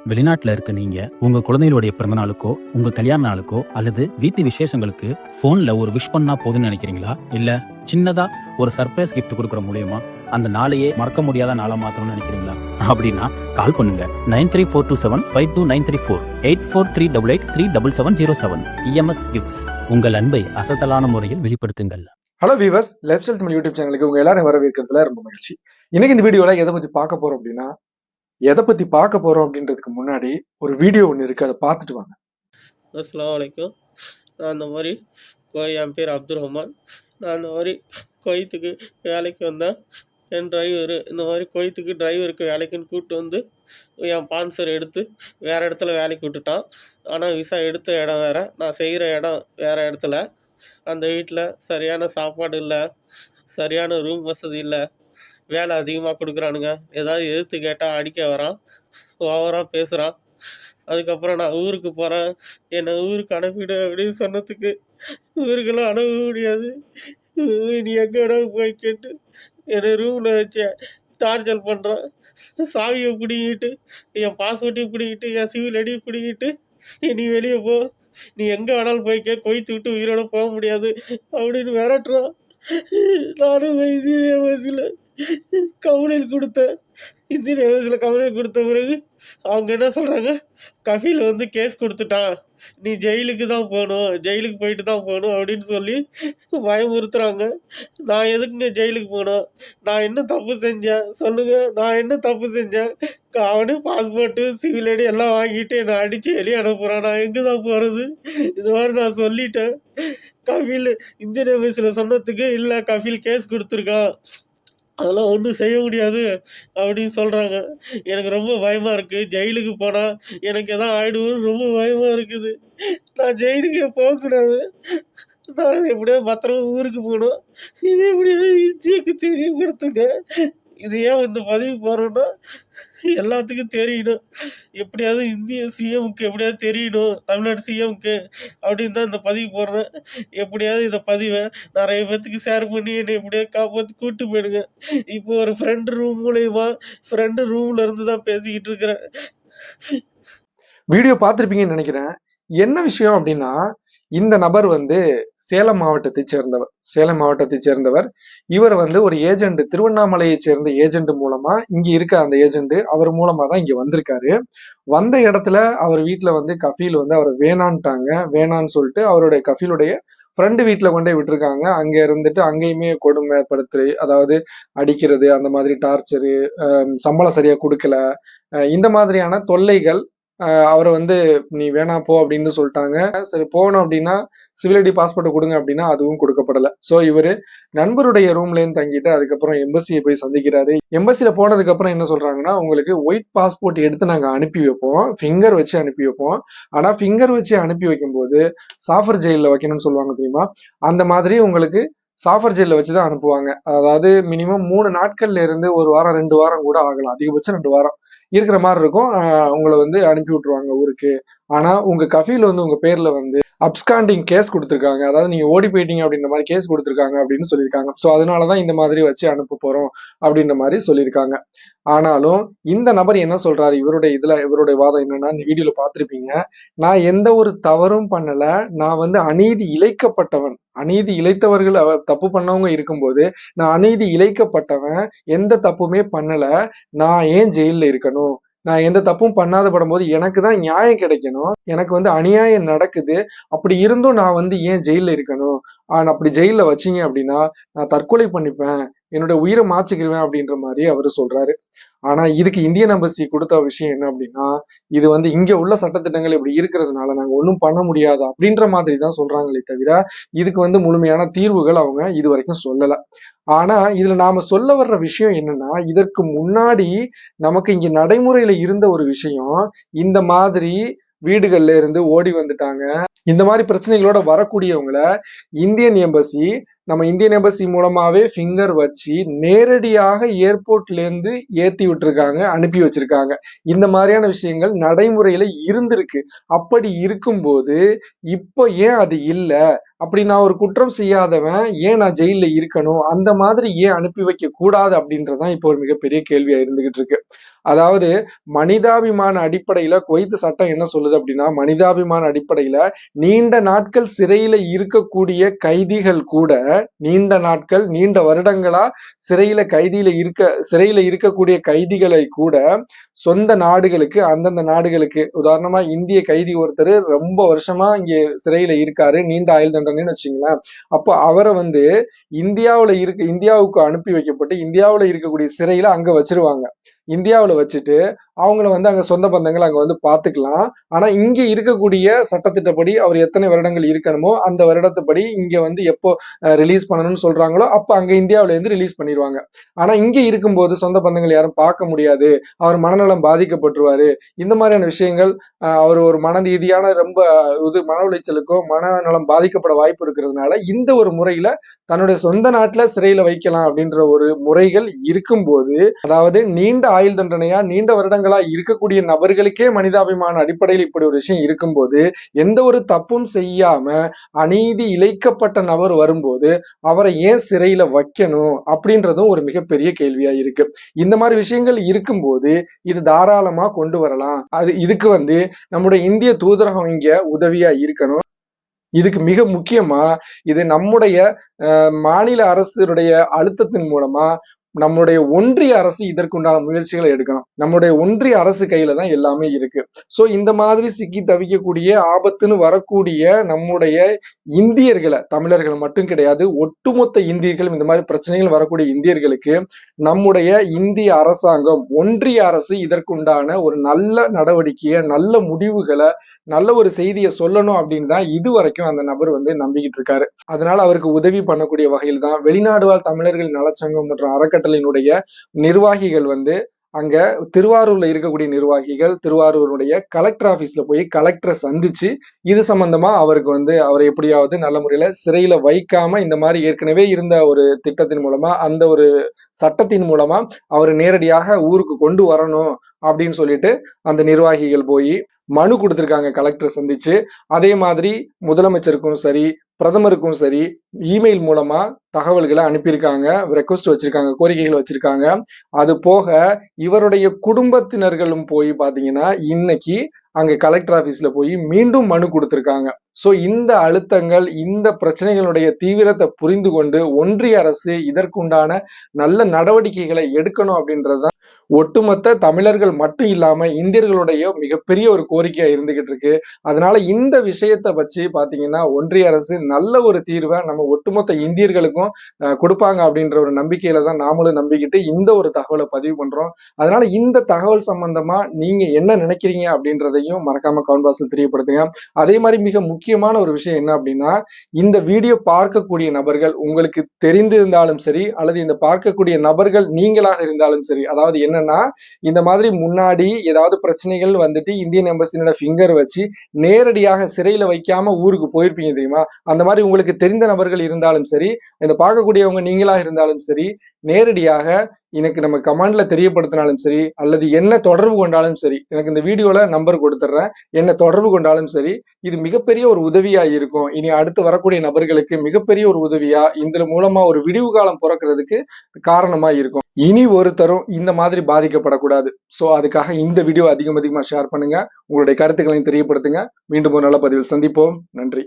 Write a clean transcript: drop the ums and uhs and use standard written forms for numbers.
வெளிநாட்டுல இருக்க நீங்க உங்க குழந்தைகளுடைய பிறந்த நாளுக்கோ உங்க கல்யாண நாளுக்கோ அல்லது வீட்டு விசேஷங்களுக்கு போன்ல ஒரு விஷ் பண்ணா போதும்னு நினைக்கிறீங்களா? இல்ல சின்னதா ஒரு சர்ப்ரைஸ் கிஃப்ட் கொடுக்கற மூலியமா அந்த நாளையே மறக்க முடியாத நாளா மாத்தணும்னு நினைக்கிறீங்களா? அப்படின்னா கால் பண்ணுங்க 9342752934 8438837707. EMS gifts. உங்கள் அன்பை அசத்தலான முறையில் வெளிப்படுத்துங்கள். Hello viewers, life style Tamil YouTube சேனலுக்கு உங்க எல்லாரும் வரவேற்கிறதுல ரொம்ப மகிழ்ச்சி. இன்னைக்கு இந்த வீடியோல எதை பத்தி பார்க்க போறோம் அப்படின்றதுக்கு முன்னாடி ஒரு வீடியோ ஒன்று இருக்கு, அதை பார்த்துட்டு வாங்க. அஸ்ஸலாமு அலைக்கும். நான் இந்த மாதிரி என் பேர் அப்துல் ரஹ்மான். நான் இந்த மாதிரி குவைத்துக்கு வேலைக்கு வந்தேன். என் டிரைவர் இந்த மாதிரி குவைத்துக்கு டிரைவருக்கு வேலைக்குன்னு கூப்பிட்டு வந்து என் ஸ்பான்சர் எடுத்து வேறு இடத்துல வேலைக்கு விட்டுட்டான். ஆனால் விசா எடுத்த இடம் வேறு, நான் செய்கிற இடம் வேறு இடத்துல. அந்த வீட்டில் சரியான சாப்பாடு இல்லை, சரியான ரூம் வசதி இல்லை, வேலை அதிகமாக கொடுக்குறானுங்க. ஏதாவது எதிர்த்து கேட்டால் அடிக்க வரான், ஓவராக பேசுகிறான். அதுக்கப்புறம் நான் ஊருக்கு போகிறேன், என்னை ஊருக்கு அனுப்பிவிடு அப்படின்னு சொன்னதுக்கு ஊருக்கெல்லாம் அனுப்ப முடியாது, நீ எங்கே வேணாலும் போய் கேட்டு என்னை ரூமில் வச்சு டார்ச்சர் பண்ணுறான். சாவியை பிடிங்கிட்டு, என் பாஸ்போர்ட்டையும் பிடிங்கிட்டு, என் சிவில் ஐடியை பிடிங்கிட்டு, நீ வெளியே போ, நீ எங்கே வேணாலும் போய்க்க, கொய்த்து விட்டு உயிரோட போக முடியாது அப்படின்னு மிரட்டுறான். நானும் இந்தியன் ஏர்வேஸில் கம்ப்ளைண்ட் கொடுத்தேன். இந்தியன் ஏர்வேஸில் கம்ப்ளைண்ட் கொடுத்த பிறகு அவங்க என்ன சொல்கிறாங்க, கஃபீல் வந்து கேஸ் கொடுத்துட்டான், நீ ஜெயிலுக்கு தான் போகணும், ஜெயிலுக்கு போயிட்டு தான் போகணும் அப்படின்னு சொல்லி பயமுறுத்துறாங்க. நான் எதுக்குங்க ஜெயிலுக்கு போகணும்? நான் என்ன தப்பு செஞ்சேன் சொல்லுங்கள்? நான் என்ன தப்பு செஞ்சேன்? அவனு பாஸ்போர்ட்டு சிவில் ஐடி எல்லாம் வாங்கிட்டு என்னை அடித்து வெளியே அனுப்புகிறான். நான் எங்கே தான் போகிறது? இது மாதிரி நான் சொல்லிட்டேன். கஃபீல் இந்தியன் ஏர்வேஸில் சொன்னதுக்கு இல்லை, கஃபீல் கேஸ் கொடுத்துருக்கான், அதெல்லாம் ஒன்றும் செய்ய முடியாது அப்படின்னு சொல்கிறாங்க. எனக்கு ரொம்ப பயமாக இருக்குது. ஜெயிலுக்கு போனால் எனக்கு எதாவது ஆகிடுவோன்னு ரொம்ப பயமாக இருக்குது. நான் ஜெயிலுக்கே போகக்கூடாது, நான் எப்படியாவது பத்திரமா ஊருக்கு போகணும். இது எப்படியாவது இந்தியாவுக்கு தெரியப்படுத்துங்க. இது ஏன் இந்த பதவி போகிறோன்னா எல்லாத்துக்கும் தெரியணும், எப்படியாவது இந்திய சிஎம்க்கு எப்படியாவது தெரியணும், தமிழ்நாடு சிஎம்க்கு அப்படின்னு தான் இந்த பதிவு போடுறேன். எப்படியாவது இதை பதிவை நிறைய பேர்த்துக்கு ஷேர் பண்ணி என்னை எப்படியாவது காப்பாற்றி கூப்பிட்டு போயிடுங்க. இப்போ ஒரு ஃப்ரெண்டு ரூம் மூலயமா ஃப்ரெண்டு ரூம்ல இருந்து தான் பேசிக்கிட்டு இருக்கிறேன். வீடியோ பார்த்துருப்பீங்கன்னு நினைக்கிறேன். என்ன விஷயம் அப்படின்னா, இந்த நபர் வந்து சேலம் மாவட்டத்தை சேர்ந்தவர். இவர் வந்து ஒரு ஏஜென்ட், திருவண்ணாமலையை சேர்ந்த ஏஜென்ட் மூலமா இங்க இருக்க அந்த ஏஜென்ட் அவர் மூலமா தான் இங்க வந்திருக்காரு. வந்த இடத்துல அவர் வீட்டுல வந்து கஃபீல் வந்து அவர் வேணான்னு சொல்லிட்டு அவருடைய கஃபீலுடைய ஃப்ரெண்டு வீட்டுல கொண்டே விட்டுருக்காங்க. அங்க இருந்துட்டு அங்கேயுமே கொடுமைப்படுத்து, அதாவது அடிக்கிறது, அந்த மாதிரி டார்ச்சரு, சம்பளம் சரியா கொடுக்கல, இந்த மாதிரியான தொல்லைகள். அவரை வந்து நீ வேணா போ அப்படின்னு சொல்லிட்டாங்க. சரி போகணும் அப்படின்னா சிவில் ஐடி பாஸ்போர்ட் கொடுங்க அப்படின்னா அதுவும் கொடுக்கப்படலை. ஸோ இவர் நண்பருடைய ரூம்லேயும் தங்கிட்டு அதுக்கப்புறம் எம்பசியை போய் சந்திக்கிறாரு. எம்பசியில் போனதுக்கு அப்புறம் என்ன சொல்றாங்கன்னா, உங்களுக்கு ஒயிட் பாஸ்போர்ட் எடுத்து நாங்கள் அனுப்பி வைப்போம், ஃபிங்கர் வச்சு அனுப்பி வைப்போம். ஆனால் ஃபிங்கர் வச்சு அனுப்பி வைக்கும்போது சாஃபர் ஜெயிலில் வைக்கணும்னு சொல்லுவாங்க தெரியுமா, அந்த மாதிரி உங்களுக்கு சாஃபர் ஜெயிலில் வச்சு தான் அனுப்புவாங்க. அதாவது மினிமம் 3 நாட்கள்ல இருந்து 1 வாரம் 2 வாரம் கூட ஆகலாம், அதிகபட்சம் 2 வாரம் இருக்கிற மாதிரி இருக்கும். உங்களை வந்து அனுப்பி விட்டுருவாங்க ஊருக்கு. ஆனா உங்க கஃபீல் வந்து உங்க பேர்ல வந்து அப்ஸ்காண்டிங் கேஸ் கொடுத்துருக்காங்க, அதாவது நீங்க ஓடி போயிட்டீங்க அப்படின்ற மாதிரி கேஸ் கொடுத்துருக்காங்க அப்படின்னு சொல்லியிருக்காங்க. ஸோ அதனாலதான் இந்த மாதிரி வச்சு அனுப்ப போறோம் அப்படின்ற மாதிரி சொல்லியிருக்காங்க. ஆனாலும் இந்த நபர் என்ன சொல்றாரு, இவருடைய வாதம் என்னன்னா, இந்த வீடியோல பார்த்திருப்பீங்க, நான் எந்த ஒரு தவறும் பண்ணல, நான் வந்து அநீதி இழைக்கப்பட்டவன், அநீதி இழைத்தவர்கள் தப்பு பண்ணவங்க இருக்கும்போது நான் அநீதி இழைக்கப்பட்டவன், எந்த தப்புமே பண்ணல, நான் ஏன் ஜெயில இருக்கணும், நான் எந்த தப்பும் பண்ணாத படும்போது எனக்கு தான் நியாயம் கிடைக்கணும், எனக்கு வந்து அநியாயம் நடக்குது, அப்படி இருந்தும் நான் வந்து ஏன் ஜெயில இருக்கணும், அப்படி ஜெயில வச்சீங்க அப்படின்னா நான் தற்கொலை பண்ணிப்பேன், என்னோட உயிரை மாச்சிக்கிருவேன் அப்படின்ற மாதிரி அவரு சொல்றாரு. ஆனா இதுக்கு இந்தியன் எம்பசி கொடுத்த விஷயம் என்ன அப்படின்னா, இது வந்து இங்க உள்ள சட்டத்திட்டங்கள் இப்படி இருக்கிறதுனால நாங்க ஒன்றும் பண்ண முடியாது அப்படின்ற மாதிரி தான் சொல்றாங்களே தவிர இதுக்கு வந்து முழுமையான தீர்வுகள் அவங்க இது வரைக்கும் சொல்லல. ஆனா இதுல நாம சொல்ல வர்ற விஷயம் என்னன்னா, இதற்கு முன்னாடி நமக்கு இங்க நடைமுறையில இருந்த ஒரு விஷயம், இந்த மாதிரி வீடுகள்ல இருந்து ஓடி வந்துட்டாங்க, இந்த மாதிரி பிரச்சனைகளோட வரக்கூடியவங்களை இந்தியன் எம்பசி நம்ம இந்தியன் எம்பசி மூலமாவே ஃபிங்கர் வச்சு நேரடியாக ஏர்போர்ட்ல இருந்து ஏத்தி விட்டுருக்காங்க, அனுப்பி வச்சிருக்காங்க. இந்த மாதிரியான விஷயங்கள் நடைமுறையில இருந்திருக்கு. அப்படி இருக்கும்போது இப்போ ஏன் அது இல்ல? அப்படி நான் ஒரு குற்றம் செய்யாதவன் ஏன் நான் ஜெயில்ல இருக்கணும்? அந்த மாதிரி ஏன் அனுப்பி வைக்க கூடாது? அப்படின்றதுதான் இப்போ ஒரு மிகப்பெரிய கேள்வியா இருந்துகிட்டு இருக்கு. அதாவது மனிதாபிமான அடிப்படையில குவைத் சட்டம் என்ன சொல்லுது அப்படின்னா, மனிதாபிமான அடிப்படையில நீண்ட நாட்கள் சிறையில இருக்கக்கூடிய கைதிகள் கூட நீண்ட நாட்கள், நீண்ட வருடங்களா சிறையில இருக்கக்கூடிய கைதிகளை கூட சொந்த நாடுகளுக்கு, அந்தந்த நாடுகளுக்கு உதாரணமா இந்திய கைதி ஒருத்தர் ரொம்ப வருஷமா இங்க சிறையில இருக்காரு, நீண்ட ஆயுள் தண்டனைன்னு வச்சுங்களேன். அப்போ அவரை வந்து இந்தியாவுக்கு அனுப்பி வைக்கப்பட்டு இந்தியாவுல இருக்கக்கூடிய சிறையில அங்க வச்சிருவாங்க. இந்தியாவுல வச்சுட்டு அவங்கள வந்து அங்க சொந்த பந்தங்கள் அங்க வந்து பாத்துக்கலாம். ஆனா இங்க இருக்கக்கூடிய சட்டத்திட்டப்படி அவர் எத்தனை வருடங்கள் இருக்கணுமோ அந்த வருடத்துப்படி இங்க வந்து எப்போ ரிலீஸ் பண்ணணும்னு சொல்றாங்களோ அப்ப அங்க இந்தியாவுல இருந்து ரிலீஸ் பண்ணிடுவாங்க. ஆனா இங்க இருக்கும்போது சொந்த பந்தங்கள் யாரும் பார்க்க முடியாது, அவர் மனநலம் பாதிக்கப்பட்டுருவாரு. இந்த மாதிரியான விஷயங்கள் அவர் ஒரு மன ரீதியான ரொம்ப மன உளைச்சலுக்கோ மனநலம் பாதிக்கப்பட வாய்ப்பு இருக்கிறதுனால இந்த ஒரு முறையில தன்னுடைய சொந்த நாட்டுல சிறையில வைக்கலாம் அப்படின்ற ஒரு முறைகள் இருக்கும்போது, அதாவது நீண்ட ஆயுள் தண்டனையா நீண்ட வருடங்களா இருக்கக்கூடிய நபர்களுக்கே மனிதாபிமான அடிப்படையில் இப்படி ஒரு விஷயம் இருக்கும்போது எந்த ஒரு தப்பும் செய்யாம அநீதி இழைக்கப்பட்ட நபர் வரும்போது அவரை ஏன் சிறையில வைக்கணும் அப்படின்றதும் ஒரு மிகப்பெரிய கேள்வியா இருக்கு. இந்த மாதிரி விஷயங்கள் இருக்கும்போது இது தாராளமா கொண்டு வரலாம். இதுக்கு வந்து நம்முடைய இந்திய தூதரகம் இங்க உதவியா இருக்கணும். இதுக்கு மிக முக்கியமா இது நம்முடைய மாநில அரசுடைய அழுத்தத்தின் மூலமா நம்முடைய ஒன்றிய அரசு இதற்குண்டான முயற்சிகளை எடுக்கணும். நம்முடைய ஒன்றிய அரசு கையில தான் எல்லாமே இருக்கு. சோ இந்த மாதிரி சிக்கி தவிக்கக்கூடிய ஆபத்துன்னு வரக்கூடிய நம்முடைய இந்தியர்களை, தமிழர்கள் மட்டும் கிடையாது, ஒட்டுமொத்த இந்தியர்களும் இந்த மாதிரி பிரச்சனைகள் வரக்கூடிய இந்தியர்களுக்கு நம்முடைய இந்திய அரசாங்கம், ஒன்றிய அரசு இதற்குண்டான ஒரு நல்ல நடவடிக்கையை, நல்ல முடிவுகளை, நல்ல ஒரு செய்தியை சொல்லணும் அப்படின்னு தான் இதுவரைக்கும் அந்த நபர் வந்து நம்பிக்கிட்டு இருக்காரு. அதனால அவருக்கு உதவி பண்ணக்கூடிய வகையில் தான் வெளிநாடு வாழ் தமிழர்கள் நலச்சங்கம் மற்றும் அறக்கட்டளையினுடைய நிர்வாகிகள் வந்து அங்க திருவாரூர்ல இருக்கக்கூடிய நிர்வாகிகள் திருவாரூருடைய கலெக்டர் ஆபீஸ்ல போய் கலெக்டரை சந்திச்சு இது சம்பந்தமா அவருக்கு வந்து அவரை எப்படியாவது நல்ல முறையில சிறையில வைக்காம இந்த மாதிரி ஏற்கனவே இருந்த ஒரு திட்டத்தின் மூலமா அந்த ஒரு சட்டத்தின் மூலமா அவர் நேரடியாக ஊருக்கு கொண்டு வரணும் அப்படின்னு சொல்லிட்டு அந்த நிர்வாகிகள் போய் மனு கொடுத்திருக்காங்க கலெக்டர் சந்திச்சு. அதே மாதிரி முதலமைச்சருக்கும் சரி பிரதமருக்கும் சரி இமெயில் மூலமா தகவல்களை அனுப்பியிருக்காங்க, ரெக்வஸ்ட் வச்சிருக்காங்க, கோரிக்கைகள் வச்சிருக்காங்க. அது போக இவருடைய குடும்பத்தினர்களும் போய் பாத்தீங்கன்னா இன்னைக்கு அங்க கலெக்டர் ஆபீஸ்ல போய் மீண்டும் மனு கொடுத்திருக்காங்க. சோ இந்த அழுத்தங்கள், இந்த பிரச்சனைகளுடைய தீவிரத்தை புரிந்து கொண்டு ஒன்றிய அரசு இதற்குண்டான நல்ல நடவடிக்கைகளை எடுக்கணும் அப்படின்றதுதான் ஒட்டுமொத்த தமிழர்கள் மட்டும் இல்லாம இந்தியர்களுடைய மிகப்பெரிய ஒரு கோரிக்கையா இருந்துகிட்டு இருக்கு. அதனால இந்த விஷயத்தை வச்சு பாத்தீங்கன்னா ஒன்றிய அரசு நல்ல ஒரு தீர்வை நம்ம ஒட்டுமொத்த இந்தியர்களுக்கும் கொடுப்பாங்க அப்படின்ற ஒரு நம்பிக்கையில தான் நாமளும் நம்பிக்கிட்டு இந்த ஒரு தகவலை பதிவு பண்றோம். அதனால இந்த தகவல் சம்பந்தமா நீங்க என்ன நினைக்கிறீங்க அப்படின்றதையும் மறக்காம கமெண்ட் பாக்ஸ்ல தெரியப்படுத்துங்க. அதே மாதிரி மிக முக்கியமான ஒரு விஷயம் என்ன அப்படின்னா, இந்த வீடியோ பார்க்கக்கூடிய நபர்கள் உங்களுக்கு தெரிந்திருந்தாலும் சரி அல்லது இந்த பார்க்கக்கூடிய நபர்கள் நீங்களாக இருந்தாலும் சரி, அதாவது என்னன்னா இந்த மாதிரி முன்னாடி ஏதாவது பிரச்சனைகள் வந்துட்டு இந்தியன் எம்பசியோட ஃபிங்கர் வச்சு நேரடியாக சிறையில வைக்காம ஊருக்கு போயிருப்பீங்க தெரியுமா? அந்த மாதிரி உங்களுக்கு தெரிந்த நபர்கள் இருந்தாலும் சரி, இந்த பார்க்கக்கூடியவங்க நீங்களாக இருந்தாலும் சரி, நேரடியாக எனக்கு நம்ம கமெண்ட்ல தெரியப்படுத்தினாலும் சரி அல்லது என்ன தொடர்பு கொண்டாலும் சரி, எனக்கு இந்த வீடியோல நம்பர் கொடுத்துட்றேன், என்ன தொடர்பு கொண்டாலும் சரி, இது மிகப்பெரிய ஒரு உதவியா இருக்கும். இனி அடுத்து வரக்கூடிய நபர்களுக்கு மிகப்பெரிய ஒரு உதவியா இந்த மூலமா ஒரு விடிவு காலம் பிறக்கிறதுக்கு காரணமா இருக்கும். இனி ஒருத்தரும் இந்த மாதிரி பாதிக்கப்படக்கூடாது. சோ அதுக்காக இந்த வீடியோ அதிகமா ஷேர் பண்ணுங்க, உங்களுடைய கருத்துக்களையும் தெரியப்படுத்துங்க. மீண்டும் ஒரு நல்ல பதிவில் சந்திப்போம். நன்றி.